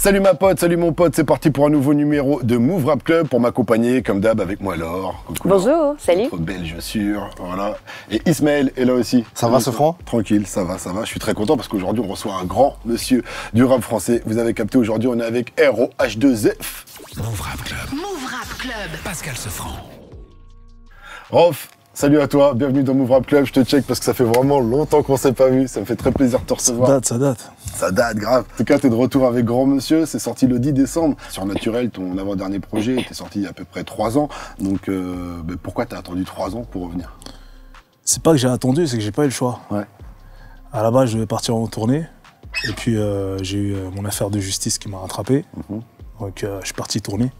Salut ma pote, salut mon pote, c'est parti pour un nouveau numéro de Move Rap Club pour m'accompagner, comme d'hab, avec moi Laure. Coucou, bonjour, Laure. salut. Notre belge sûr, voilà. Et Ismaël est là aussi. Ça va, ce franc? Tranquille, ça va. Je suis très content parce qu'aujourd'hui, on reçoit un grand monsieur du rap français. Vous avez capté, aujourd'hui, on est avec ROH2F. Move Rap Club. Move Rap Club. Pascal Sefranc. Rof, salut à toi, bienvenue dans Move Rap Club. Je te check parce que ça fait vraiment longtemps qu'on s'est pas vu. Ça me fait très plaisir de te recevoir. Ça date. Ça date, grave. En tout cas, t'es de retour avec Grand Monsieur. C'est sorti le 10 décembre. Sur Naturel, ton avant-dernier projet était sorti il y a à peu près 3 ans. Donc, pourquoi t'as attendu 3 ans pour revenir? C'est pas que j'ai attendu, c'est que j'ai pas eu le choix. Ouais. À la base, je devais partir en tournée. Et puis, j'ai eu mon affaire de justice qui m'a rattrapé. Donc, je suis parti tourner.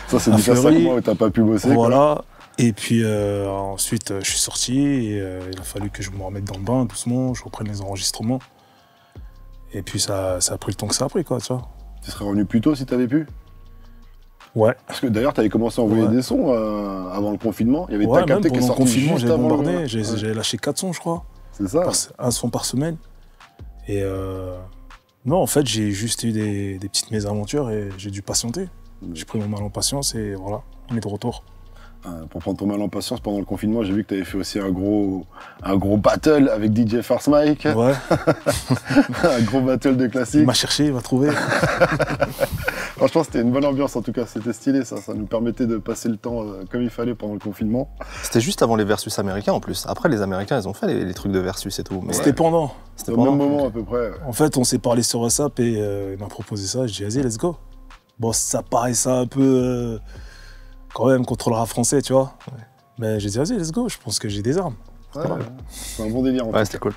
Ça, c'est déjà 5 mois où t'as pas pu bosser. Voilà. Quoi. Et puis, ensuite, je suis sorti. Et il a fallu que je me remette dans le bain doucement. Je reprenne les enregistrements. Et puis, ça a pris le temps que ça a pris, quoi, tu vois. Tu serais revenu plus tôt si t'avais pu? Ouais. Parce que d'ailleurs, t'avais commencé à envoyer des sons avant le confinement. Il y avait ta capté qui est sorti confinement, juste j'ai avant bombardé. J'avais lâché 4 sons, je crois. C'est ça. Un son par semaine. Et non, en fait, j'ai juste eu des petites mésaventures et j'ai dû patienter. J'ai pris mon mal en patience et voilà, on est de retour. Pour prendre ton mal en patience pendant le confinement, j'ai vu que tu avais fait aussi un gros battle avec DJ Farce Mike. Ouais. Un gros battle de classique. Il m'a cherché, il m'a trouvé. Franchement, c'était une bonne ambiance en tout cas, c'était stylé ça. Ça nous permettait de passer le temps comme il fallait pendant le confinement. C'était juste avant les versus américains en plus. Après, les Américains, ils ont fait les trucs de versus et tout. Mais c'était pendant. C'était au même moment à peu près. En fait, on s'est parlé sur WhatsApp et il m'a proposé ça. Je dis, vas-y, let's go. Bon, ça paraissait un peu quand même contre le rap français, tu vois. Ouais. Mais j'ai dit, vas-y, let's go. Je pense que j'ai des armes. Ouais, c'est un bon délire. Ouais, c'était cool.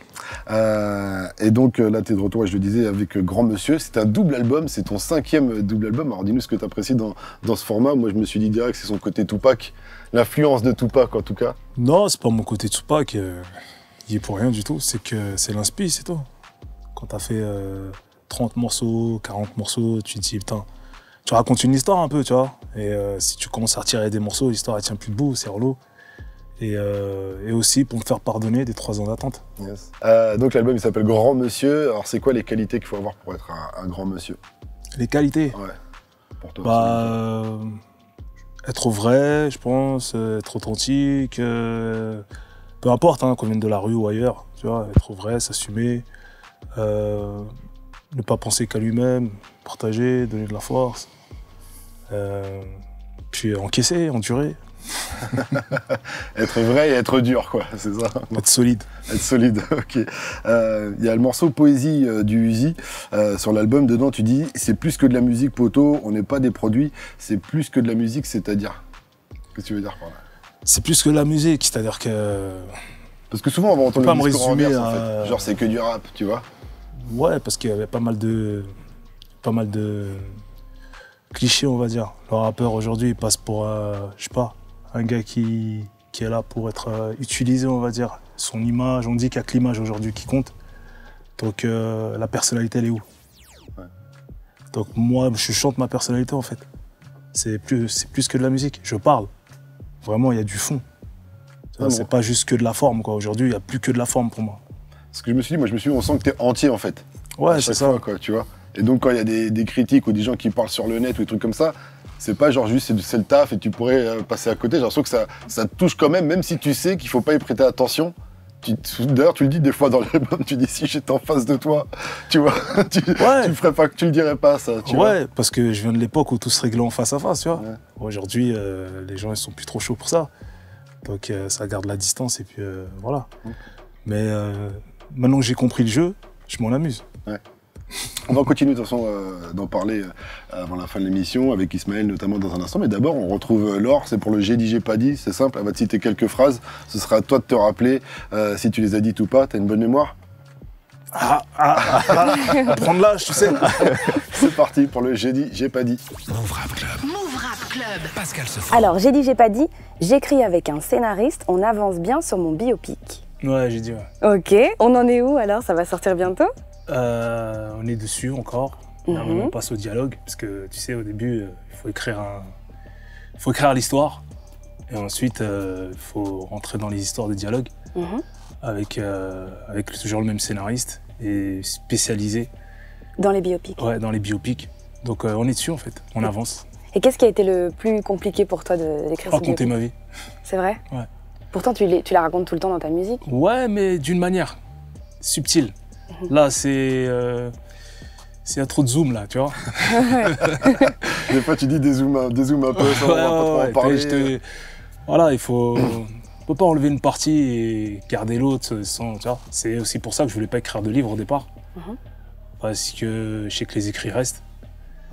Et donc là, t'es de retour, je le disais, avec Grand Monsieur. C'est un double album, c'est ton 5e double album. Alors dis-nous ce que t'apprécies dans ce format. Moi, je me suis dit direct que c'est son côté Tupac, l'influence de Tupac en tout cas. Non, c'est pas mon côté Tupac. Il est pour rien du tout. C'est que c'est l'inspi, c'est tout. Quand t'as fait 30 morceaux, 40 morceaux, tu te dis, putain, tu racontes une histoire un peu, tu vois. Et si tu commences à retirer des morceaux, l'histoire, elle tient plus debout, c'est relou. Et aussi pour me faire pardonner des 3 ans d'attente. Yes. Donc l'album il s'appelle Grand Monsieur. Alors c'est quoi les qualités qu'il faut avoir pour être un grand monsieur? Les qualités? Ouais. Pour toi. Être vrai, je pense, être authentique. Peu importe, hein, qu'on vienne de la rue ou ailleurs, tu vois, être vrai, s'assumer. Ne pas penser qu'à lui-même, partager, donner de la force. Puis encaisser, endurer. Être vrai et être dur, quoi, c'est ça. Être solide. Être solide, ok. Il y a le morceau Poésie du Uzi sur l'album. Dedans, tu dis c'est plus que de la musique, poteau. On n'est pas des produits. C'est plus que de la musique, c'est-à-dire. Qu'est-ce que tu veux dire par là? C'est plus que de la musique, c'est-à-dire que. Parce que souvent, on va entendre le discours inverse, en fait. Genre, c'est que du rap, tu vois. Ouais, parce qu'il y avait pas mal de clichés, on va dire. Le rappeur aujourd'hui, il passe pour, je sais pas, un gars qui est là pour être utilisé, on va dire. Son image, on dit qu'il n'y a que l'image aujourd'hui qui compte. Donc la personnalité, elle est où? Ouais. Donc moi, je chante ma personnalité, en fait. C'est plus que de la musique. Je parle. Vraiment, il y a du fond. C'est pas juste que de la forme, quoi. Aujourd'hui, il n'y a plus que de la forme pour moi. Ce que je me suis dit, on sent que t'es entier, en fait. Ouais, c'est ça. Fois, quoi, tu vois. Et donc, quand il y a des critiques ou des gens qui parlent sur le net ou des trucs comme ça, c'est pas genre juste c'est le taf et tu pourrais passer à côté. J'ai l'impression que ça te touche quand même si tu sais qu'il faut pas y prêter attention. D'ailleurs, tu le dis des fois dans l'album, tu dis si j'étais en face de toi, tu vois, tu ferais pas, tu le dirais pas ça. Tu vois. Parce que je viens de l'époque où tout se réglait en face à face, tu vois. Ouais. Aujourd'hui, les gens ils sont plus trop chauds pour ça. Donc ça garde la distance et puis voilà. Mais maintenant que j'ai compris le jeu, je m'en amuse. Ouais. On va continuer de toute façon d'en parler avant la fin de l'émission, avec Ismaël notamment dans un instant. Mais d'abord, on retrouve Laure, c'est pour le J'ai dit, j'ai pas dit. C'est simple, elle va te citer quelques phrases. Ce sera à toi de te rappeler si tu les as dites ou pas. T'as une bonne mémoire? Prendre l'âge, tu sais. C'est parti pour le J'ai dit, j'ai pas dit. Move Rap Club. Move Rap Club. Pascal Sefranc. Alors, j'ai dit, j'ai pas dit. J'écris avec un scénariste. On avance bien sur mon biopic. Ouais, j'ai dit ouais. Ok. On en est où alors? Ça va sortir bientôt? On est dessus encore. On passe au dialogue parce que tu sais, au début, il faut écrire l'histoire et ensuite il faut rentrer dans les histoires de dialogue avec toujours le même scénariste et spécialisé. Dans les biopics. Ouais, dans les biopics. Donc on est dessus en fait, on avance. Et qu'est-ce qui a été le plus compliqué pour toi d'écrire ce Raconter biopic? ma vie. C'est vrai? Ouais. Pourtant, tu la racontes tout le temps dans ta musique. Ouais, mais d'une manière subtile. Là, c'est il y a trop de zoom là, tu vois. Des fois, tu dis des zooms un peu, ça, on va pas trop en parler. Voilà, il faut... On peut pas enlever une partie et garder l'autre sans, tu vois. C'est aussi pour ça que je voulais pas écrire de livre au départ. Parce que je sais que les écrits restent.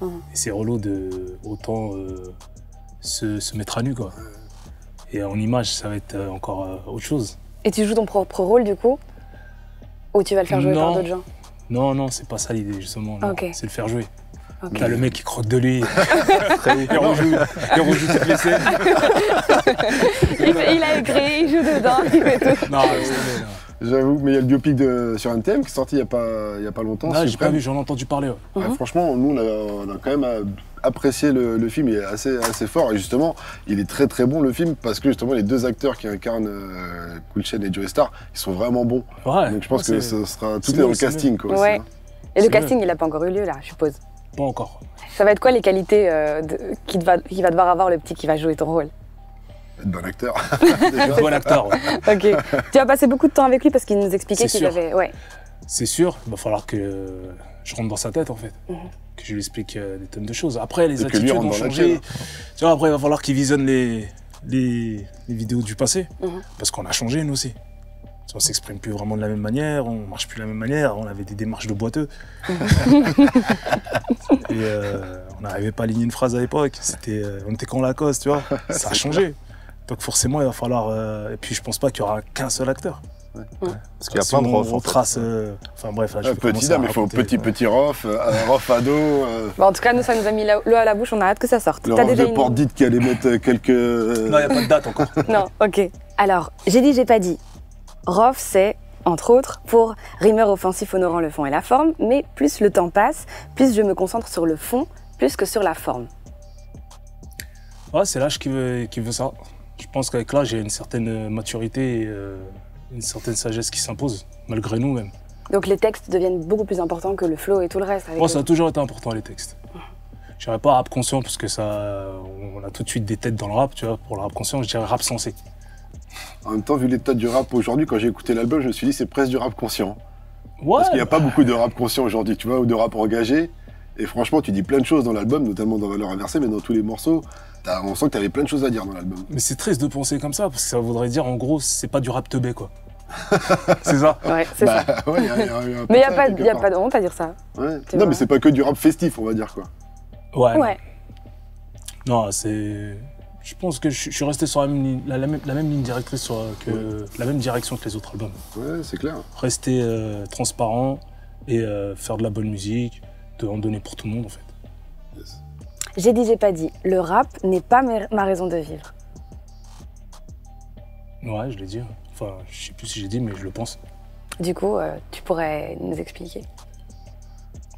Et c'est relou de autant se mettre à nu, quoi. Et en image, ça va être encore autre chose. Et tu joues ton propre rôle, du coup? Ou tu vas le faire jouer par d'autres gens? Non, c'est pas ça l'idée, justement. Okay. C'est le faire jouer. Okay. T'as le mec qui croque de lui, il rejoue toutes les scènes. Il a écrit, il joue dedans, il fait tout. Non, c'est J'avoue, mais il y a le biopic sur NTM qui est sorti il y a pas longtemps. Là, j'ai pas vu, j'en ai entendu parler. Ouais. Ouais, franchement, nous, on a quand même apprécié le film, il est assez fort. Et justement, il est très très bon le film parce que justement, les deux acteurs qui incarnent Cool Chain et Joey Star, ils sont vraiment bons. Ouais, donc je pense que ce sera tout est dans le casting. Quoi, ouais. aussi, hein. Et le casting, il n'a pas encore eu lieu là, je suppose. Pas encore. Ça va être quoi les qualités qu'il va devoir avoir le petit qui va jouer ton rôle? Être bon acteur. Bon acteur, ouais. Ok. Tu vas passer beaucoup de temps avec lui parce qu'il nous expliquait qu'il avait... Ouais. C'est sûr, il va falloir que je rentre dans sa tête en fait. Que je lui explique des tonnes de choses. Après, les attitudes vont changer. Tu vois, après, il va falloir qu'il visionne les vidéos du passé. Parce qu'on a changé nous aussi. On s'exprime plus vraiment de la même manière, on marche plus de la même manière, on avait des démarches de boiteux. Et on n'arrivait pas à aligner une phrase à l'époque, on était qu'en Lacoste, tu vois, ça a changé. Donc forcément il va falloir, et puis je pense pas qu'il y aura qu'un seul acteur. Ouais. Parce qu'il y a plein de refs. On trace, enfin bref, là, je vais petit dame, il faut petit rof, rof ado. Bon, en tout cas, nous, ça nous a mis l'eau à la bouche, on a hâte que ça sorte. Le rof de Port-Dite qui allait mettre quelques... Non, il n'y a pas de date encore. Non, ok. Alors, j'ai dit, j'ai pas dit. ROF, c'est, entre autres, pour rimeur offensif honorant le fond et la forme, mais plus le temps passe, plus je me concentre sur le fond, plus que sur la forme. Ouais, c'est l'âge qui veut ça. Je pense qu'avec l'âge, il y a une certaine maturité et une certaine sagesse qui s'impose, malgré nous même. Donc les textes deviennent beaucoup plus importants que le flow et tout le reste. Moi, ça a toujours été important, les textes. Je dirais pas rap conscient, parce que on a tout de suite des têtes dans le rap, tu vois. Pour le rap conscient, je dirais rap sensé. En même temps, vu l'état du rap aujourd'hui, quand j'ai écouté l'album, je me suis dit c'est presque du rap conscient. Ouais, parce qu'il n'y a pas beaucoup de rap conscient aujourd'hui, tu vois, ou de rap engagé. Et franchement, tu dis plein de choses dans l'album, notamment dans Valeurs Inversées, mais dans tous les morceaux, on sent que tu avais plein de choses à dire dans l'album. Mais c'est triste de penser comme ça, parce que ça voudrait dire, en gros, c'est pas du rap teubé, quoi. C'est ça? Ouais, c'est ça. Ouais, mais il n'y a pas de honte à dire ça. Ouais. Non, mais c'est pas que du rap festif, on va dire, quoi. Ouais. Non, c'est... Je pense que je suis resté sur la même ligne directrice la même direction que les autres albums. Ouais, c'est clair. Rester transparent et faire de la bonne musique, en donner pour tout le monde en fait. Yes. J'ai dit, j'ai pas dit. Le rap n'est pas ma raison de vivre. Ouais, je l'ai dit. Enfin, je sais plus si j'ai dit, mais je le pense. Du coup, tu pourrais nous expliquer?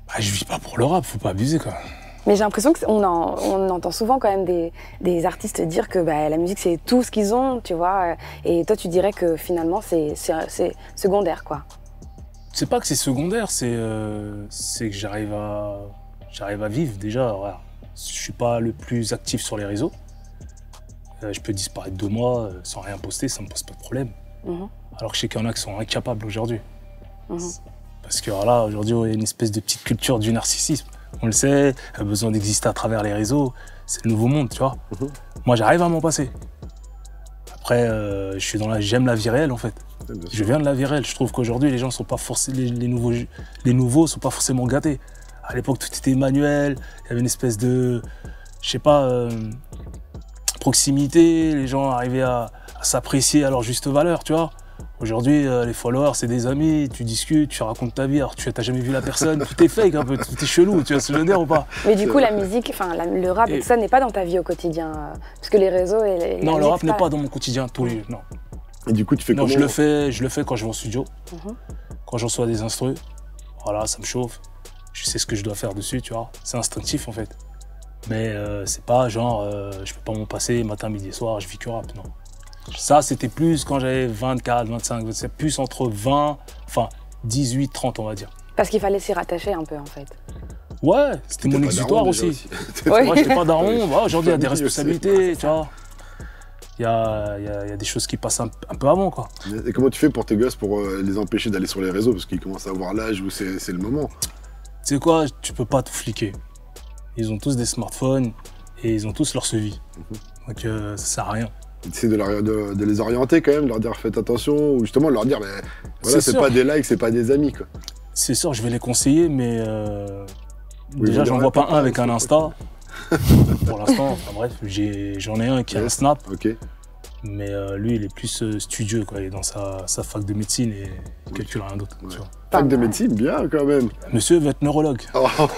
Bah, je vis pas pour le rap, faut pas abuser quoi. Mais j'ai l'impression qu'on entend souvent quand même des artistes dire que la musique c'est tout ce qu'ils ont, tu vois. Et toi tu dirais que finalement c'est secondaire quoi. C'est pas que c'est secondaire, c'est que j'arrive à vivre déjà. Voilà. Je suis pas le plus actif sur les réseaux. Je peux disparaître 2 mois sans rien poster, ça me pose pas de problème. Alors que je sais qu'il y en a qui sont incapables aujourd'hui. Parce que voilà, aujourd'hui il y a une espèce de petite culture du narcissisme. On le sait, a besoin d'exister à travers les réseaux, c'est le nouveau monde, tu vois. Moi, j'arrive à m'en passer. Après, j'aime la vie réelle, en fait. Je viens de la vie réelle. Je trouve qu'aujourd'hui, les gens sont pas forcément, les nouveaux sont pas forcément gâtés. À l'époque, tout était manuel. Il y avait une espèce de, je sais pas, proximité. Les gens arrivaient à s'apprécier à leur juste valeur, tu vois. Aujourd'hui, les followers, c'est des amis, tu discutes, tu racontes ta vie, alors tu n'as jamais vu la personne, tout est fake un peu, tout est chelou, tu vois ce que je veux dire ou pas? Mais du coup, la musique, enfin le rap et tout ça n'est pas dans ta vie au quotidien, parce que les réseaux et non, le rap n'est pas dans mon quotidien tous les jours, non. Et du coup, tu fais comment? Non, je le fais quand je vais en studio, quand je reçois des instrus, voilà, ça me chauffe, je sais ce que je dois faire dessus, tu vois, c'est instinctif en fait. Mais c'est pas genre, je peux pas m'en passer matin, midi et soir, je vis que rap, non. Ça, c'était plus quand j'avais 24, 25, c'est plus entre 20, enfin 18, 30 on va dire. Parce qu'il fallait s'y rattacher un peu en fait. Ouais, c'était mon T'es pas exutoire daron, déjà, aussi. Ouais. Moi, j'étais pas daron. Bah, aujourd'hui, il y a des Famille aussi. responsabilités, tu vois. Il y a des choses qui passent un peu avant, quoi. Et comment tu fais pour tes gosses pour les empêcher d'aller sur les réseaux parce qu'ils commencent à avoir l'âge où c'est le moment? Tu sais quoi, tu peux pas tout fliquer. Ils ont tous des smartphones et ils ont tous leur suivi. Donc ça sert à rien. Essayer de les orienter quand même, leur dire faites attention, ou justement leur dire voilà, c'est sûr. pas des likes, c'est pas des amis quoi. C'est sûr, je vais les conseiller, mais Oui, déjà, je j'en dirais vois pas pas un avec un ça. Insta. Pour l'instant, enfin bref, j'en ai un qui a un Yes. Snap, Ok. mais lui, il est plus studieux, quoi. Il est dans sa fac de médecine et il calcule rien d'autre. Ouais. Tu vois. Fac de médecine, bien quand même. Monsieur veut être neurologue.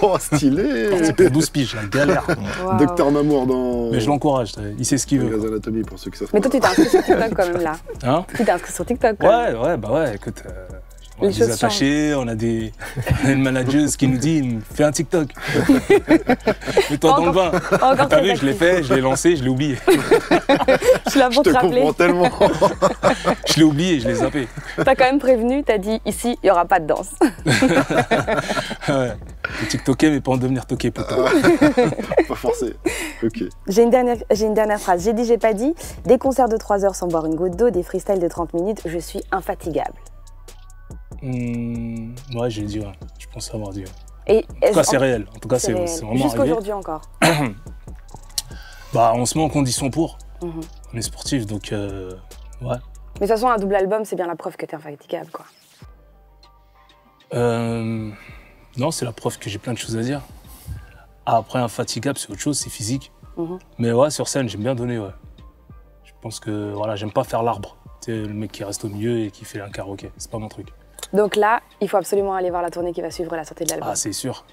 Oh, stylé. C'est pour 12 piges, la galère. Waouh. Docteur Mamour dans Mais je l'encourage, il sait ce qu'il veut. Grey's Anatomy pour ceux qui savent Mais pas. toi, tu t'es inscrit sur TikTok quand même là. Hein? Tu t'es inscrit sur TikTok quand même. Ouais, écoute, on a Les des choses attachés, on a une manageuse qui nous dit fais un TikTok. Mets-toi dans le bain. Encore T'as très vu, je l'ai actif. fait, je l'ai lancé, je l'ai oublié. Je suis là Je pour te te rappeler. comprends tellement. Je l'ai oublié, je l'ai zappé. T'as quand même prévenu, t'as dit ici, il n'y aura pas de danse. Ouais. Le TikToker, mais pas en devenir toqué, putain. Pas forcé. Ok. J'ai une dernière phrase. J'ai dit, j'ai pas dit. Des concerts de 3 heures sans boire une goutte d'eau, des freestyles de 30 minutes, je suis infatigable. Ouais, j'ai dit, ouais. Je pense avoir dit. Ouais. Et En tout cas, c'est réel. En tout cas, c'est réel. vraiment arrivé. Jusqu'aujourd'hui encore. Bah, on se met en condition pour. Mhm. On est sportif, donc ouais. Mais de toute façon, un double album, c'est bien la preuve que t'es infatigable, quoi. Non, c'est la preuve que j'ai plein de choses à dire. Après, infatigable, c'est autre chose, c'est physique. Mhm. Mais ouais, sur scène, j'aime bien donner, ouais. Je pense que, voilà, j'aime pas faire l'arbre. Tu sais, le mec qui reste au milieu et qui fait un karaoké. C'est pas mon truc. Donc là, il faut absolument aller voir la tournée qui va suivre la sortie de l'album. Ah, c'est sûr.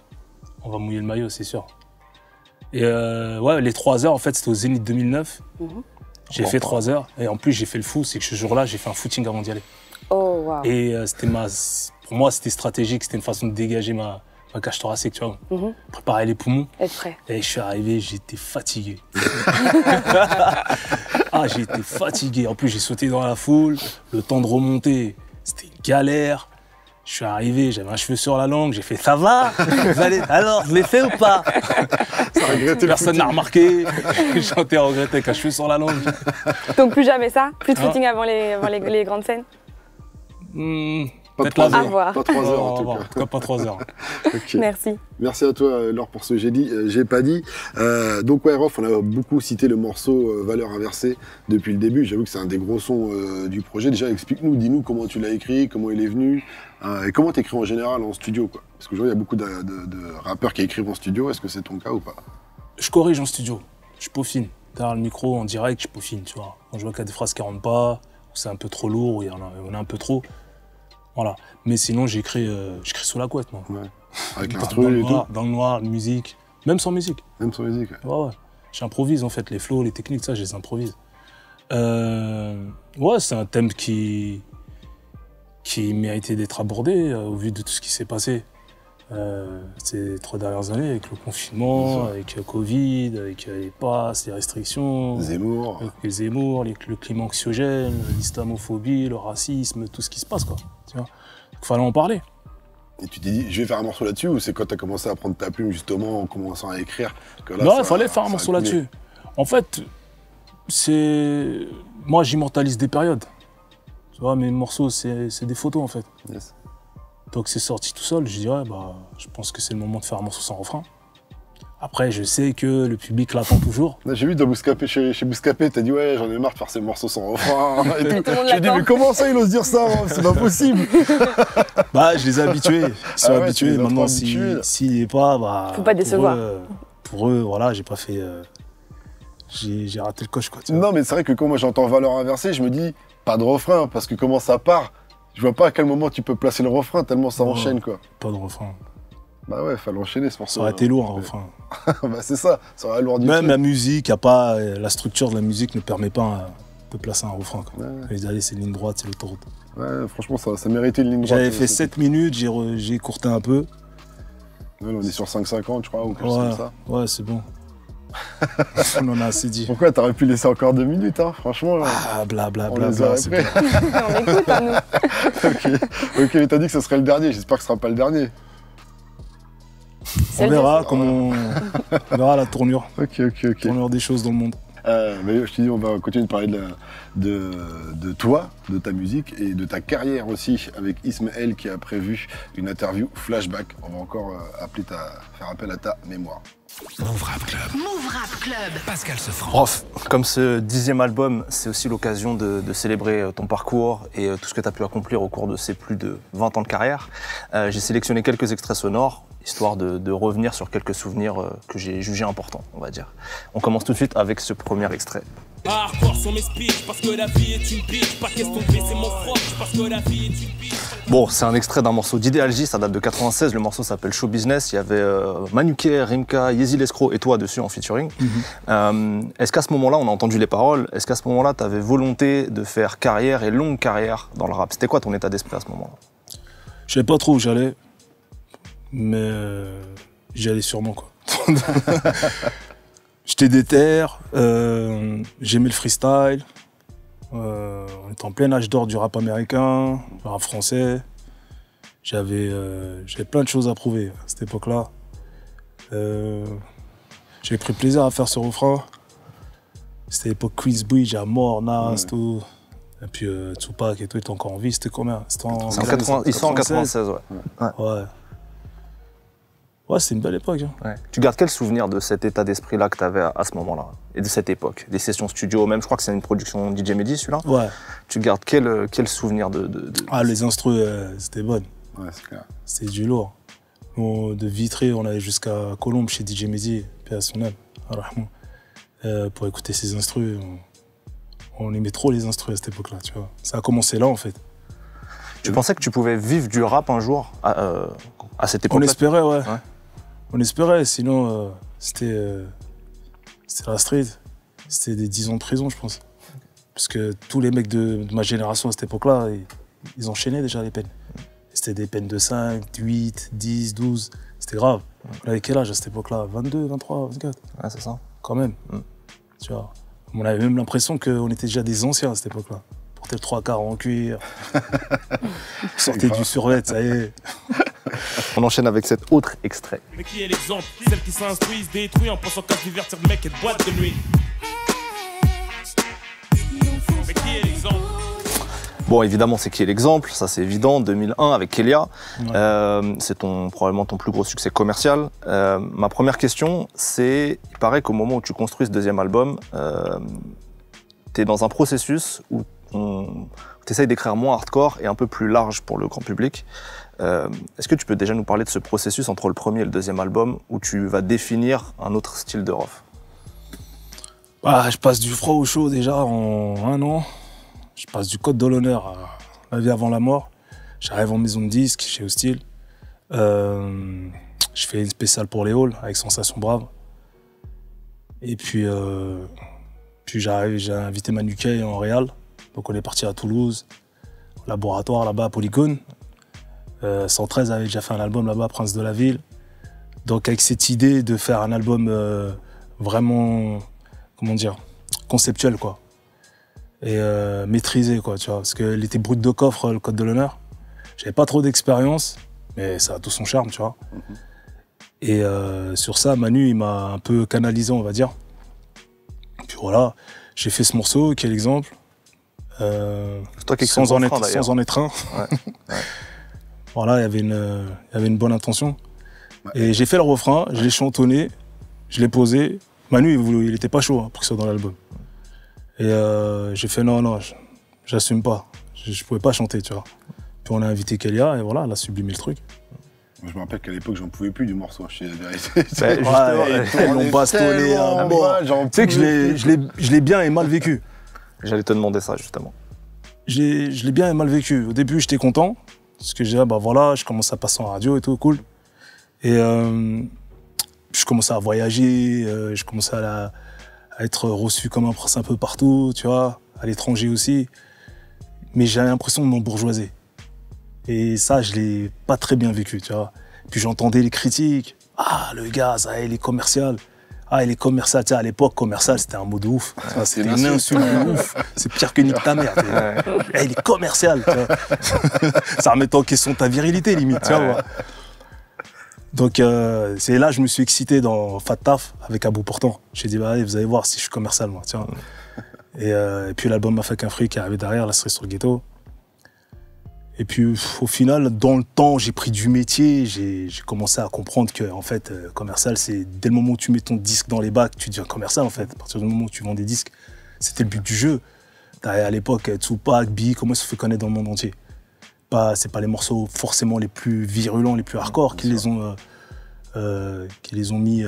On va mouiller le maillot, c'est sûr. Et ouais, les 3 heures, en fait, c'était au Zénith 2009. Mhm. J'ai fait 3 heures. Et en plus, j'ai fait le fou, c'est que ce jour-là, j'ai fait un footing avant d'y aller. Oh, waouh. Et pour moi, c'était stratégique, c'était une façon de dégager ma cage thoracique, tu vois. Mhm. Préparer les poumons. Être prêt. Et je suis arrivé, j'étais fatigué. Ah, j'ai été fatigué. En plus, j'ai sauté dans la foule. Le temps de remonter, c'était une galère. Je suis arrivé, j'avais un cheveu sur la langue. J'ai fait, ça va? Vous allez... Alors, je l'ai fait ou pas? Personne n'a remarqué. J'ai chanté à regretter avec un cheveu sur la langue. Donc plus jamais ça? Plus de Ah. footing avant les grandes scènes? Pas Peut-être 3 laver. À heures. voir. Pas 3 heures en tout En cas. tout cas, pas 3 heures. Ok. Merci. Merci à toi Laure pour ce j'ai pas dit. Donc ouais Rof, on a beaucoup cité le morceau Valeurs inversées depuis le début. J'avoue que c'est un des gros sons du projet. Déjà explique-nous, dis-nous comment tu l'as écrit, comment il est venu et comment t'écris en général en studio quoi. Parce qu'aujourd'hui il y a beaucoup de rappeurs qui écrivent en studio. Est-ce que c'est ton cas ou pas? Je corrige en studio, je peaufine. Derrière le micro, en direct, je peaufine, tu vois. Quand je vois qu'il y a des phrases qui rentrent pas, ou c'est un peu trop lourd, ou il y en a un peu trop. Voilà. Mais sinon, j'écris sous la couette, moi. Ouais. Avec Dans l'instru le et tout. noir, dans le noir, la musique. Même sans musique. Même sur musique. Ouais. Ouais. J'improvise, en fait. Les flows, les techniques, ça, je les improvise. Ouais, c'est un thème qui méritait d'être abordé au vu de tout ce qui s'est passé. Ces 3 dernières années, avec le confinement, avec le Covid, avec les passes, les restrictions, Zemmour. avec les Zemmour, le climat anxiogène, l'islamophobie, le racisme, tout ce qui se passe, quoi. Tu vois. Donc, fallait en parler. Et tu t'es dit, je vais faire un morceau là-dessus ou c'est quand t'as commencé à prendre ta plume justement en commençant à écrire que là, Non, ça- il fallait faire un ça a morceau coulé. là-dessus. En fait, moi, j'immortalise des périodes. Tu vois, mes morceaux, c'est des photos, en fait. Yes. Donc c'est sorti tout seul, je dirais, je pense que c'est le moment de faire un morceau sans refrain. Après, je sais que le public l'attend toujours. Là, j'ai vu dans Bouscapé, chez Bouscapé, t'as dit ouais, j'en ai marre de faire ces morceaux sans refrain et tout. Tout le monde J'ai dit l'attend. mais comment ça il ose dire ça hein, c'est pas possible. Je les ai habitués. Ils sont Ah ouais, tu habitués. les as Maintenant, trop habitués, là. s'il n'est pas, Faut pas décevoir. Pour eux, voilà, j'ai pas fait. J'ai raté le coche, quoi. Tu vois. Non mais c'est vrai que quand moi j'entends valeur inversée, je me dis pas de refrain parce que comment ça part, je vois pas à quel moment tu peux placer le refrain tellement ça Non. enchaîne quoi. Pas de refrain. Bah ouais, fallait enchaîner ce morceau. Ça aurait été lourd, un refrain. Bah c'est ça aurait alourdi. le Même truc. la musique, la structure de la musique ne permet pas de placer un refrain, quoi. Ouais. Les allez, c'est ligne droite, c'est l'autoroute. Ouais, franchement ça méritait une ligne droite. J'avais fait 7 minutes, j'ai courté un peu. Ouais, on est sur 5,50 je crois ou quelque chose comme ça. Ouais, c'est bon. On en a assez dit. Pourquoi t'aurais pu laisser encore 2 minutes, hein, franchement. Ah, blablabla. On les aurait pris. On écoute, hein, nous. Ok, mais t'as dit que ce serait le dernier, j'espère que ce sera pas le dernier. On verra comment on verra la tournure. Ok. Tournure des choses dans le monde. Mais je te dis, on va continuer de parler de toi, de ta musique et de ta carrière aussi avec Ismaël qui a prévu une interview flashback. On va encore faire appel à ta mémoire. Move Rap Club. Move Rap Club. Pascal Sefranc. Prof, comme ce 10e album, c'est aussi l'occasion de célébrer ton parcours et tout ce que tu as pu accomplir au cours de ces plus de 20 ans de carrière. J'ai sélectionné quelques extraits sonores, histoire de revenir sur quelques souvenirs que j'ai jugés importants, on va dire. On commence tout de suite avec ce premier extrait. Hardcore sur mes speeches, parce que la vie est une bitch. Pas question de baisser mon froc, parce que la vie est une bitch. Bon, c'est un extrait d'un morceau d'Idéalgie, ça date de 96, le morceau s'appelle Show Business, il y avait Manuké, Rimka, Yeezy Lescro et toi dessus en featuring. Est-ce qu'à ce moment-là, on a entendu les paroles, est-ce qu'à ce moment-là, tu avais volonté de faire carrière et longue carrière dans le rap? C'était quoi ton état d'esprit à ce moment-là? Je savais pas trop où j'allais, mais j'y allais sûrement, quoi. J'étais déter, j'aimais le freestyle, on était en plein âge d'or du rap américain, du rap français. J'avais plein de choses à prouver à cette époque-là. J'ai pris plaisir à faire ce refrain. C'était l'époque Queensbridge, à mort, Nas, tout. Et puis Tupac et tout était encore en vie, c'était combien? C'était en C'est en 96, ouais. Ouais, c'est une belle époque. Hein. Ouais. Tu gardes quel souvenir de cet état d'esprit-là que tu avais à ce moment-là et de cette époque? Des sessions studio, même je crois que c'est une production DJ Mehdi celui-là. Ouais. Tu gardes quel souvenir de... Ah, les instrus, c'était bonne. Ouais, c'est clair. C'était du lourd. De Vitré, on allait jusqu'à Colombes chez DJ Mehdi, paix à son âme, pour écouter ses instrus. On aimait trop les instrus à cette époque-là, tu vois. Ça a commencé là, en fait. Tu pensais que tu pouvais vivre du rap un jour à cette époque-là? On espérait, ouais. On espérait, sinon c'était la street. C'était des 10 ans de prison, je pense. Parce que tous les mecs de ma génération à cette époque-là, ils enchaînaient déjà les peines. C'était des peines de 5, 8, 10, 12. C'était grave. On avait quel âge à cette époque-là? 22, 23, 24? Ouais, c'est ça. Quand même. Tu vois. On avait même l'impression qu'on était déjà des anciens à cette époque-là. On portait le 3/4 en cuir. On sortait du survêt, ça y est. On enchaîne avec cet autre extrait. Mais qui est l'exemple? Celle qui s'instruisent, détruit en pensant qu'à se divertir de mec et de boîte de nuit. Mais qui est l'exemple? Bon, évidemment, c'est qui est l'exemple, ça c'est évident, 2001 avec Kélia. Ouais. C'est probablement ton plus gros succès commercial. Ma première question, c'est, il paraît qu'au moment où tu construis ce deuxième album, tu es dans un processus où tu essayes d'écrire moins hardcore et un peu plus large pour le grand public. Est-ce que tu peux déjà nous parler de ce processus entre le premier et le deuxième album où tu vas définir un autre style de Rof? Je passe du froid au chaud déjà en 1 an. Je passe du code de l'honneur à La vie avant la mort. J'arrive en maison de disque chez Hostile. Je fais une spéciale pour les halls avec Sensation Brave. Et puis j'arrive, j'ai invité Manu Kay en Réal. Donc on est parti à Toulouse, au laboratoire là-bas à Polygone. 113 avait déjà fait un album là-bas, Prince de la Ville. Donc avec cette idée de faire un album vraiment, comment dire, conceptuel quoi. Et maîtrisé quoi, tu vois. Parce qu'il était brut de coffre, le code de l'honneur. J'avais pas trop d'expérience, mais ça a tout son charme, tu vois. Et sur ça, Manu, il m'a un peu canalisé, on va dire. Puis voilà, j'ai fait ce morceau, qui est l'exemple. Toi qui sans en être un. Ouais. Voilà, il y avait une bonne intention. Et j'ai fait le refrain, je l'ai chantonné, je l'ai posé. Manu, il était pas chaud pour que ça soit dans l'album. Et j'ai fait non, j'assume pas. Je pouvais pas chanter, tu vois. Puis on a invité Kélia et voilà, elle a sublimé le truc. Je me rappelle qu'à l'époque, j'en pouvais plus du morceau, je sais la vérité. Ils l'ont bastonné à mort. Tu sais que je l'ai bien et mal vécu. J'allais te demander ça, justement. Je l'ai bien et mal vécu. Au début, j'étais content. Parce que je commence à passer en radio et tout, cool. Et je commençais à voyager, je commençais à être reçu comme un prince un peu partout, tu vois, à l'étranger aussi. Mais j'avais l'impression de m'embourgeoiser. Et ça, je l'ai pas très bien vécu, tu vois. Puis j'entendais les critiques. Ah, le gars, ça, il est commercial. Ah, il est commercial. Tu sais, à l'époque, commercial, c'était un mot de ouf. C'était une insulte de ouf. C'est pire que nique ta mère. Eh, il est commercial. Tu vois. Ça remet en question ta virilité, limite. Tu vois. Donc, c'est là que je me suis excité dans Fat Taf avec Abou Portant. J'ai dit, bah, allez, vous allez voir si je suis commercial, moi. Tiens. Et puis l'album M'a fait qu'un fruit qui est arrivé derrière, la cerise sur le ghetto. Et puis au final, dans le temps, j'ai pris du métier, j'ai commencé à comprendre que en fait, commercial, c'est dès le moment où tu mets ton disque dans les bacs, tu deviens commercial en fait. À partir du moment où tu vends des disques, c'était le but du jeu. À l'époque, Tupac, Biggie, comment ils se fait connaître dans le monde entier. C'est pas les morceaux forcément les plus virulents, les plus hardcore qui les ont mis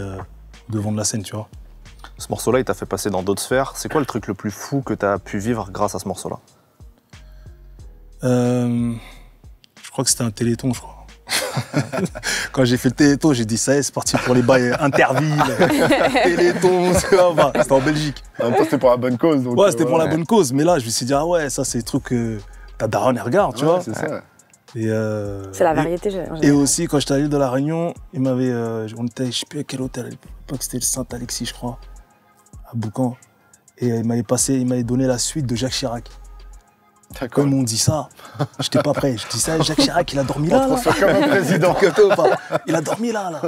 devant de la scène, tu vois. Ce morceau-là, il t'a fait passer dans d'autres sphères. C'est quoi le truc le plus fou que t'as pu vivre grâce à ce morceau-là? Je crois que c'était un téléthon, je crois. Quand j'ai fait le téléthon, j'ai dit ça y est, c'est parti pour les bails intervilles, téléthon, c'était en Belgique. En même temps, c'était pour la bonne cause. Donc, ouais, c'était pour la bonne cause, mais là, je me suis dit, ah ouais, ça, c'est des trucs que ta daronne, elle regarde, tu vois. C'est ça. C'est la variété. Et aussi, quand j'étais allé de la Réunion, il m'avait, on était, je sais plus à quel hôtel, à l'époque, c'était le Saint-Alexis, je crois, à Boucan. Et il m'avait donné la suite de Jacques Chirac. Comme on dit ça, j'étais pas prêt. Je dis ça, Jacques Chirac, il a dormi là. On comme un président. Il a dormi là.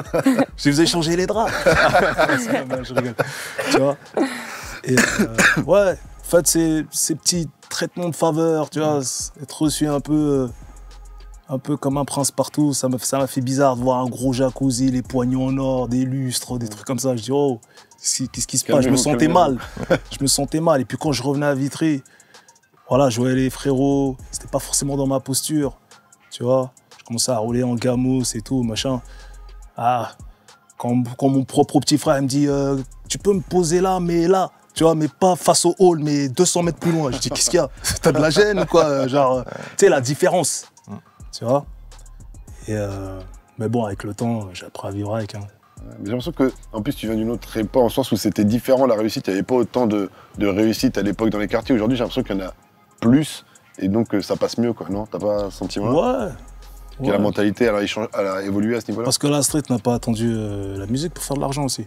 Je vous ai changé les draps. Je rigole. Tu vois. Et ouais, en fait, ces petits traitements de faveur, tu vois, être reçu un peu comme un prince partout, ça m'a fait bizarre de voir un gros jacuzzi, les poignons en or, des lustres, des trucs comme ça. Je dis, oh, qu'est-ce qui se passe? Je me sentais mal. Je me sentais mal. Et puis quand je revenais à Vitry, voilà, je voyais les frérots, c'était pas forcément dans ma posture, tu vois. Je commençais à rouler en gamos et tout, machin. Ah, quand mon propre petit frère me dit tu peux me poser là, mais là, tu vois, mais pas face au hall, mais 200 mètres plus loin. Je dis, qu'est-ce qu'il y a? T'as de la gêne ou quoi? Genre, tu sais, la différence, tu vois. Et mais bon, avec le temps, j'ai appris à vivre avec. Hein. Mais j'ai l'impression que, en plus, tu viens d'une autre époque, en sens où c'était différent la réussite. Il n'y avait pas autant de réussite à l'époque dans les quartiers. Aujourd'hui, j'ai l'impression qu'il y en a plus, et donc ça passe mieux, quoi, non? T'as pas ce sentiment-là? Ouais. Que la mentalité, elle a évolué à ce niveau-là? Parce que la street n'a pas attendu la musique pour faire de l'argent aussi.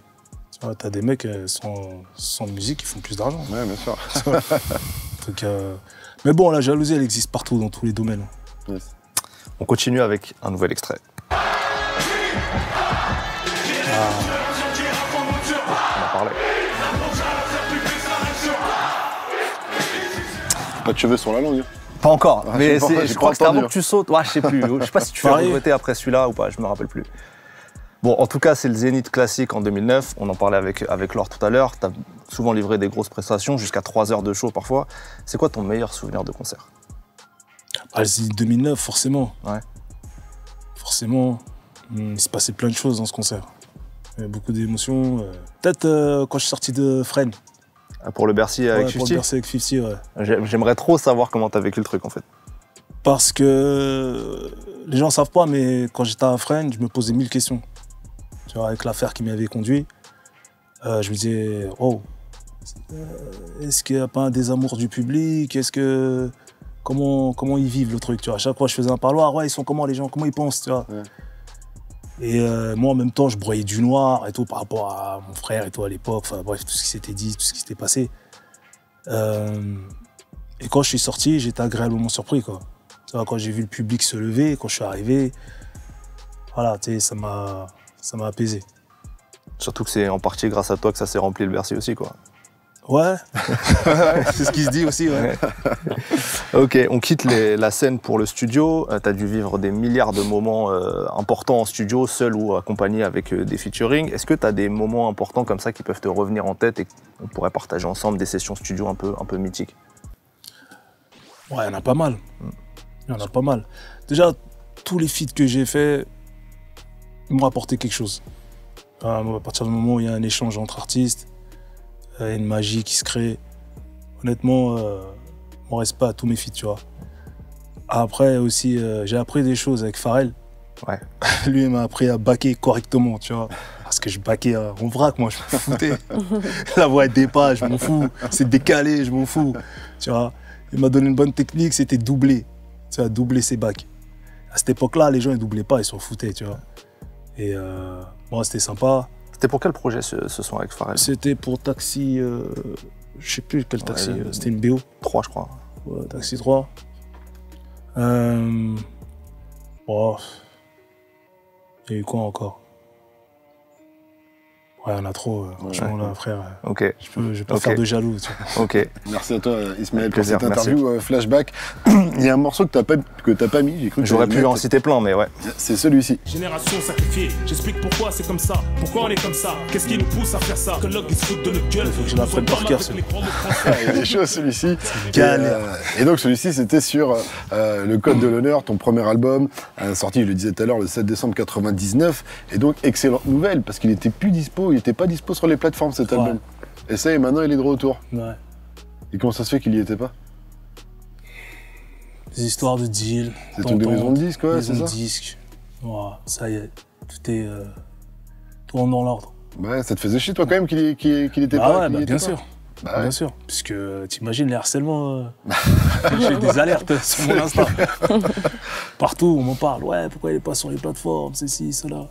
Tu vois, t'as des mecs sans musique qui font plus d'argent. Ouais, bien sûr. Donc, mais bon, la jalousie, elle existe partout, dans tous les domaines. Yes. On continue avec un nouvel extrait. On en parlait. Pas de cheveux sur la langue. Pas encore, Ah, mais j'ai je pas crois que c'était entendu. avant que tu sautes. Ouais, je sais plus. Je sais pas si tu fais regretter après celui-là ou pas, je me rappelle plus. Bon, en tout cas, c'est le Zénith classique en 2009. On en parlait avec Laure tout à l'heure. Tu as souvent livré des grosses prestations, jusqu'à 3 heures de show parfois. C'est quoi ton meilleur souvenir de concert? Ah, le Zénith 2009, forcément. Ouais. Forcément. Il s'est passé plein de choses dans ce concert. Il y avait beaucoup d'émotions. Peut-être quand je suis sorti de Fresnes. Pour le Bercy avec Ouais, pour 50? le Bercy avec 50, ouais. J'aimerais trop savoir comment tu as vécu le truc en fait. Parce que les gens ne savent pas, mais quand j'étais à Fresnes, je me posais 1000 questions. Tu vois, avec l'affaire qui m'y avait conduit, je me disais, oh, est-ce qu'il n'y a pas un désamour du public? Comment ils vivent le truc, tu vois? À chaque fois, je faisais un parloir, ouais, ils sont comment les gens? Comment ils pensent, tu vois? Ouais. Et moi, en même temps, je broyais du noir et tout par rapport à mon frère et tout à l'époque. Enfin, bref, tout ce qui s'était dit, tout ce qui s'était passé. Et quand je suis sorti, j'étais agréablement surpris, quoi. Tu vois, quand j'ai vu le public se lever, quand je suis arrivé, voilà, tu sais, ça m'a apaisé. Surtout que c'est en partie grâce à toi que ça s'est rempli le Bercy aussi, quoi. Ouais, c'est ce qui se dit aussi, ouais. Ok, on quitte la scène pour le studio. Tu as dû vivre des milliards de moments importants en studio, seul ou accompagné avec des featuring. Est-ce que tu as des moments importants comme ça qui peuvent te revenir en tête et qu'on pourrait partager ensemble, des sessions studio un peu mythiques? Ouais, il y en a pas mal. Il y en a pas mal. Déjà, tous les feats que j'ai faits, ils m'ont apporté quelque chose. À partir du moment où il y a un échange entre artistes, il y a une magie qui se crée. Honnêtement, mon respect à tous mes feats, tu vois. Après aussi, j'ai appris des choses avec Pharrell. Ouais. Lui, il m'a appris à backer correctement, tu vois. Parce que je backais en vrac, moi, je me foutais. La voix est dépasse, je m'en fous. C'est décalé, je m'en fous. Tu vois. Il m'a donné une bonne technique, c'était doubler. Tu vois, doubler ses backs. À cette époque-là, les gens, ils doublaient pas, ils s'en foutaient, tu vois. Et moi, c'était sympa. C'était pour quel projet ce son avec Pharrell? C'était pour Taxi, je sais plus quel taxi, c'était une BO. 3, je crois. Ouais, Taxi 3. Oh. Il y a eu quoi encore? Ouais, il y en a trop, franchement là, frère. Ok. Je vais pas faire de jaloux, tu vois. Ok. Merci à toi, Ismaël, pour Plaisir, cette interview flashback. Il y a un morceau que t'as pas mis, j'ai cru que J'aurais t'allais pu en mettre. citer plein, mais ouais. C'est celui-ci. Génération sacrifiée, j'explique pourquoi c'est comme ça. Pourquoi on est comme ça? Qu'est-ce qui nous pousse à faire ça? Que l'homme qui se fout de notre gueule. Faut que je l'apprenne par cœur, celui-là. Il est chaud celui-ci. Galère. Et donc celui-ci, c'était sur Le Code de l'Honneur, ton premier album, sorti, je le disais tout à l'heure, le 7 décembre 99. Et donc, excellente nouvelle, parce qu'il était plus dispo, il était pas dispo sur les plateformes cet album. Et ça, et maintenant, il est de retour. Ouais. Et comment ça se fait qu'il y était pas? Des histoires de deal. C'est truc de maison de disques, ouais, c'est Maison ça? de disques. Ouais, ça y est, tout rentre dans l'ordre. Ouais, ça te faisait chier, toi, quand même, qu'il était Ah pas ouais, qu'il y bah, était bien pas. sûr. Bah ouais. Bien sûr. Puisque t'imagines les harcèlements. J'ai des alertes sur mon Insta. Partout, on m'en parle. Ouais, pourquoi il est pas sur les plateformes, ceci, cela.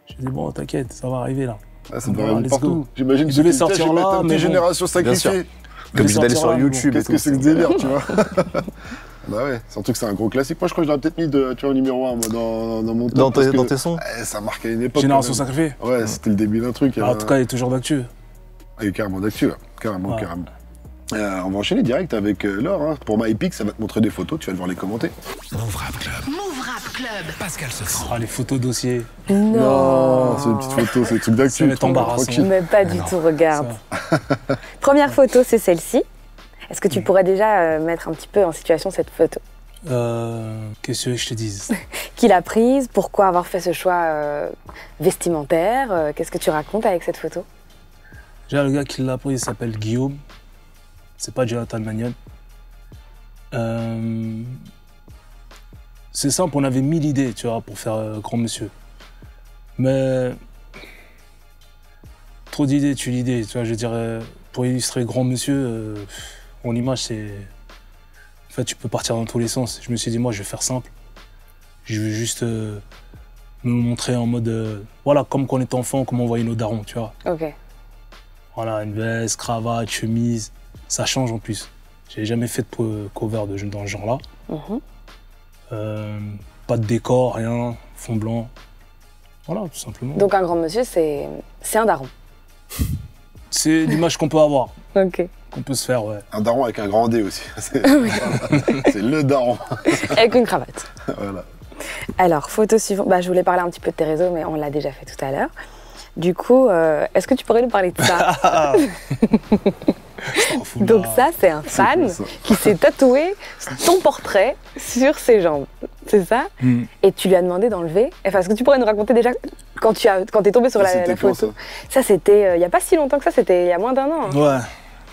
Je dis bon, t'inquiète, ça va arriver là. Ah, ça devrait arriver let's partout. go. J'imagine Il que devait c'était sortir je vais là, mettre un petit mais bon. Génération sacrifiée. sûr. Comme Il si d'aller sortira, sur mais bon. YouTube et Qu'est-ce tout. que c'est que ce délire, tu vois? Bah ouais, surtout que c'est un gros classique. Moi, je crois que je l'aurais peut-être mis tu vois, au numéro 1 moi, dans mon top. Dans parce que, tes sons? ça marquait une époque. Génération quand même. sacrifiée. Ouais, c'était le début d'un truc. En tout cas, il est toujours d'actu. Il y a carrément d'actu, là. Carrément, Ouais. carrément. On va enchaîner direct avec Laure. Hein. Pour MyPix, ça va te montrer des photos, tu vas devoir les commenter. Move Rap Club. Pascal Sefranc. Ah, les photos dossiers. Non, c'est une petite photo, c'est des trucs d'actu. Ça va être embarrassant. tranquille. Mais pas du tout, regarde. Première photo, c'est celle-ci. Est-ce que tu pourrais déjà mettre un petit peu en situation cette photo? Qu'est-ce que tu veux que je te dise? Qui l'a prise? Pourquoi avoir fait ce choix vestimentaire? Qu'est-ce que tu racontes avec cette photo? Déjà, le gars qui l'a pris, il s'appelle Guillaume. C'est pas Jonathan Magnon. C'est simple, on avait 1000 idées, tu vois, pour faire Grand Monsieur. Mais trop d'idées, tu l'idée, tu vois, je dirais, pour illustrer Grand Monsieur, en image, c'est... En fait, tu peux partir dans tous les sens. Je me suis dit, moi, je vais faire simple. Je vais juste me montrer en mode, voilà, comme quand on était enfant, comme on voyait nos darons, tu vois. Ok. Voilà, une veste, cravate, chemise, ça change en plus. J'ai jamais fait de cover dans ce genre-là. Pas de décor, rien, fond blanc. Voilà, tout simplement. Donc un grand monsieur, c'est un daron. C'est l'image qu'on peut avoir, Ok. qu'on peut se faire, ouais. Un daron avec un grand D aussi. C'est le daron. Avec une cravate. Voilà. Alors, photo suivante. Bah, je voulais parler un petit peu de tes réseaux, mais on l'a déjà fait tout à l'heure. Du coup, est-ce que tu pourrais nous parler de ça? Donc ça, c'est un fan ça. qui s'est tatoué ton portrait sur ses jambes. C'est ça? Et tu lui as demandé d'enlever. Enfin, est-ce que tu pourrais nous raconter déjà quand t'es tombé sur la C'était quand, photo? Ça, c'était il n'y a pas si longtemps que ça, c'était il y a moins d'un an. Hein.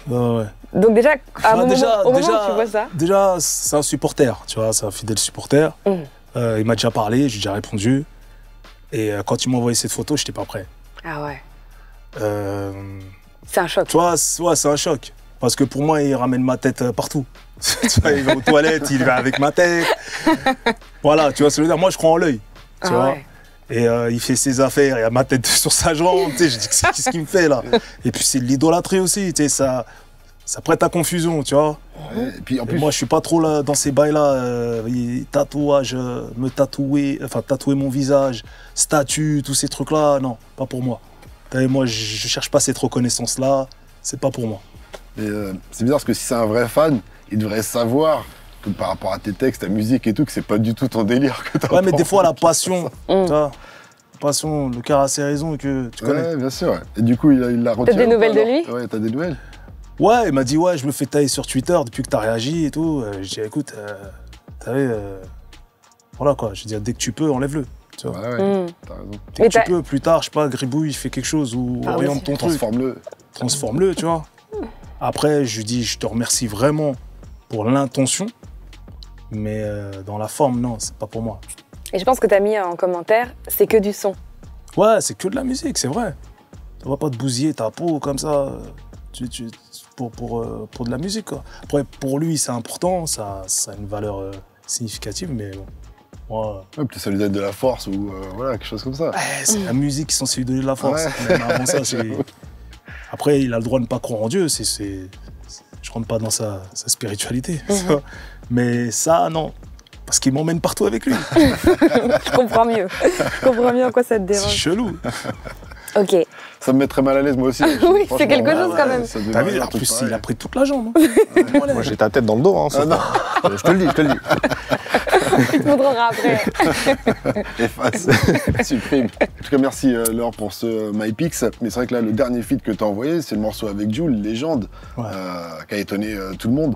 Ouais. Donc déjà, au moment où tu vois ça. Déjà, c'est un supporter, tu vois, c'est un fidèle supporter. Il m'a déjà parlé, j'ai déjà répondu. Et quand il m'a envoyé cette photo, j'étais pas prêt. Ah ouais. C'est un choc. Tu vois, c'est un choc. Parce que pour moi, il ramène ma tête partout. Tu vois, il va aux toilettes, il va avec ma tête. Voilà, tu vois ce que je veux dire. Moi, je crois en l'œil. Tu vois. Ouais. Et il fait ses affaires, il a ma tête sur sa jambe. Tu sais, je dis, qu'est-ce qu'il me fait là? Et puis, c'est de l'idolâtrie aussi. Tu sais, ça prête à confusion, tu vois. Ouais, et puis en Et plus, moi, je suis pas trop là, dans ces bails-là. Tatouage, tatouer mon visage, statue, tous ces trucs-là. Non, pas pour moi. Moi, je cherche pas cette reconnaissance-là. C'est pas pour moi. mais, c'est bizarre parce que si c'est un vrai fan, il devrait savoir que par rapport à tes textes, ta musique et tout, que c'est pas du tout ton délire. Que Ouais, mais des fois, la passion, tu vois, la passion, le cœur a ses raisons que tu connais. Ouais, bien sûr. Ouais. Et du coup, il l'a retiré. des ou pas, nouvelles de alors lui? Ouais, t'as des nouvelles. Ouais, il m'a dit, ouais, je me fais tailler sur Twitter depuis que t'as réagi et tout. Je dis, écoute, t'as vu, voilà quoi, je dis, dès que tu peux, enlève-le. Tu vois. Ouais, t'as raison. Dès que tu peux, plus tard, je sais pas, Gribouille, il fait quelque chose ou oriente ton truc. Transforme-le. Transforme-le, tu vois. Après, je lui dis, je te remercie vraiment pour l'intention, mais dans la forme, non, c'est pas pour moi. Et je pense que tu as mis en commentaire, c'est que du son. Ouais, c'est que de la musique, c'est vrai. On va pas te bousiller ta peau comme ça pour de la musique, quoi. Après, pour lui, c'est important, ça a une valeur significative, mais bon, Moi, Peut-être ça lui donne de la force ou voilà, quelque chose comme ça. c'est la musique qui est censée lui donner de la force. Ouais. Même avant ça, après, il a le droit de ne pas croire en Dieu. Je rentre pas dans sa spiritualité. Tu vois. Mais ça, non. Parce qu'il m'emmène partout avec lui. Je comprends mieux. Je comprends mieux en quoi ça te C'est dérange. chelou. Ok. Ça me mettrait mal à l'aise moi aussi. Oui, Franchement, c'est quelque chose quand même. ça devait T'as vu, être un en truc plus, pareil. il a pris toute la jambe. Hein. Moi, j'ai ta tête dans le dos. Hein, Ah non, je te le dis, je te le dis. Il te montrera après. efface, supprime. En tout cas, merci Laure pour ce MyPix. Mais c'est vrai que là, le dernier feat que t'as envoyé, c'est le morceau avec Jul, Légende, Ouais. qui a étonné tout le monde,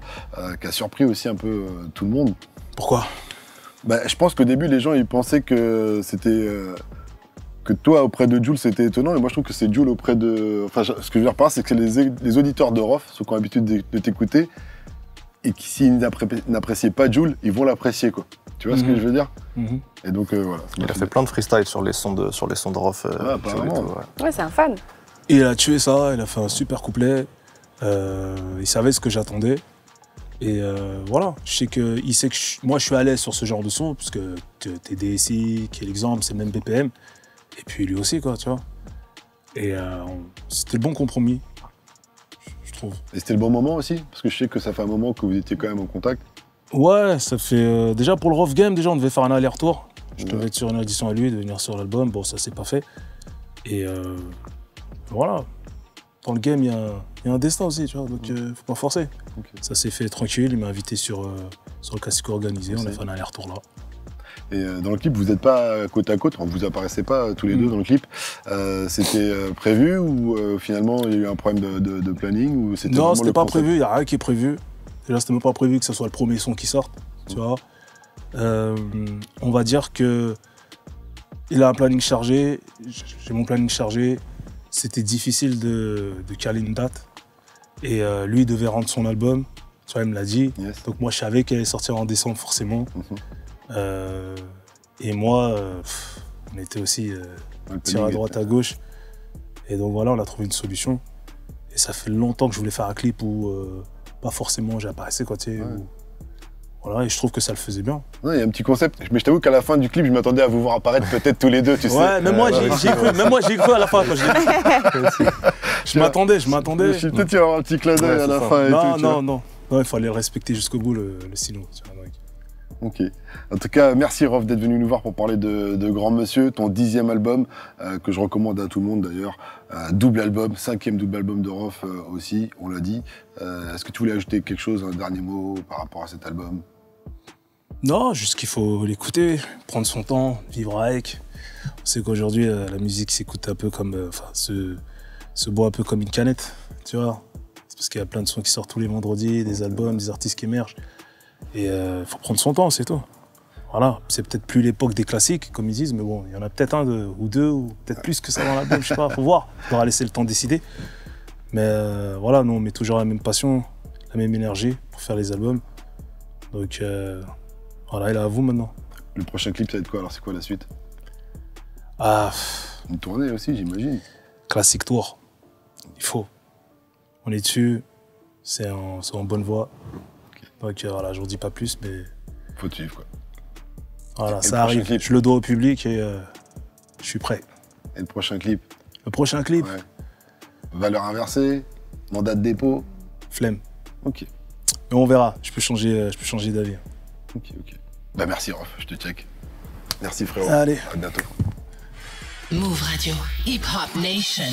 qui a surpris aussi un peu tout le monde. Pourquoi? Bah, je pense qu'au début, les gens ils pensaient que c'était. Que toi, auprès de Jul, c'était étonnant. Et moi, je trouve que c'est Jul auprès de. Enfin, ce que je veux dire par là, c'est que les auditeurs de Rof, ceux qui ont l'habitude de t'écouter, et qui, s'ils n'appréciaient pas Jul, ils vont l'apprécier, quoi. Tu vois ce que je veux dire? Et donc, voilà. Il a fait plein de freestyle sur les sons de Rof. apparemment. Ouais, c'est un fan. Et il a tué ça, il a fait un super couplet. Il savait ce que j'attendais. Et voilà, je sais qu'il sait que moi je suis à l'aise sur ce genre de son, parce que t'es DSI, qui est l'exemple, c'est le même BPM. Et puis lui aussi, quoi, tu vois. Et c'était le bon compromis, je trouve. Et c'était le bon moment aussi? Parce que je sais que ça fait un moment que vous étiez quand même en contact. Ouais, ça fait. Déjà pour le Rough Game, déjà on devait faire un aller-retour. Je Ouais. devais être sur une audition à lui, de venir sur l'album. Bon, ça s'est pas fait. Et voilà. Dans le game, il y a un destin aussi, tu vois, donc faut pas forcer. Ok. Ça s'est fait tranquille, il m'a invité sur le classico organisé, on a fait un aller-retour là. Et dans le clip, vous n'êtes pas côte à côte, vous apparaissez pas tous les deux dans le clip. C'était prévu ou finalement il y a eu un problème de planning ou c'était Non, vraiment c'était le pas concept? prévu, il n'y a rien qui est prévu. Déjà, c'était même pas prévu que ce soit le premier son qui sorte, tu vois. On va dire que il a un planning chargé, j'ai mon planning chargé. C'était difficile de caler une date. Et lui, il devait rendre son album, tu vois, il me l'a dit. Yes. Donc moi, je savais qu'elle allait sortir en décembre, forcément. Et moi, on était aussi Le tiré à planning droite, à gauche. Et donc voilà, on a trouvé une solution. Et ça fait longtemps que je voulais faire un clip où pas forcément j'apparaissais, quoi, tu sais. Ouais. Voilà, et je trouve que ça le faisait bien. Ouais, il y a un petit concept, mais je t'avoue qu'à la fin du clip, je m'attendais à vous voir apparaître peut-être tous les deux, tu sais. Ouais, même moi, j'ai cru à la fin quand je l'ai dit. Je m'attendais. Je suis peut-être y avoir un petit clin d'œil Ouais, à la c'est ça. fin et Non, tout. tu vois. non. Non, il fallait le respecter jusqu'au bout, le silo. Tu vois, donc. Ok. En tout cas, merci Rof d'être venu nous voir pour parler de Grand Monsieur, ton 10e album, que je recommande à tout le monde d'ailleurs. Double album, 5e double album de Rof aussi, on l'a dit. Est-ce que tu voulais ajouter quelque chose, un dernier mot par rapport à cet album? Non, juste qu'il faut l'écouter, prendre son temps, vivre avec. On sait qu'aujourd'hui, la musique s'écoute un peu comme. Se boit un peu comme une canette, tu vois. C'est parce qu'il y a plein de sons qui sortent tous les vendredis, des albums, des artistes qui émergent. Et faut prendre son temps, c'est tout. Voilà, c'est peut-être plus l'époque des classiques, comme ils disent, mais bon, il y en a peut-être un ou deux, ou peut-être plus que ça dans l'album, je sais pas, faut voir. Il faudra laisser le temps de décider. Mais voilà, nous, on met toujours la même passion, la même énergie pour faire les albums. Donc voilà, il est à vous maintenant. Le prochain clip, ça va être quoi? Alors, c'est quoi la suite? Ah, Une tournée aussi, j'imagine. classique tour. Il faut. On est dessus, c'est en bonne voie. Donc voilà, je vous dis pas plus, mais Faut te suivre, quoi. voilà, Et ça le prochain arrive. clip? Je le dois au public et je suis prêt. Et le prochain clip? Le prochain clip, Ouais. Valeur inversée, mandat de dépôt. flemme. Ok, Mais on verra, je peux changer d'avis. ok. Bah merci Rof, je te check. Merci frérot. Allez. À bientôt. Move Radio, Hip Hop Nation.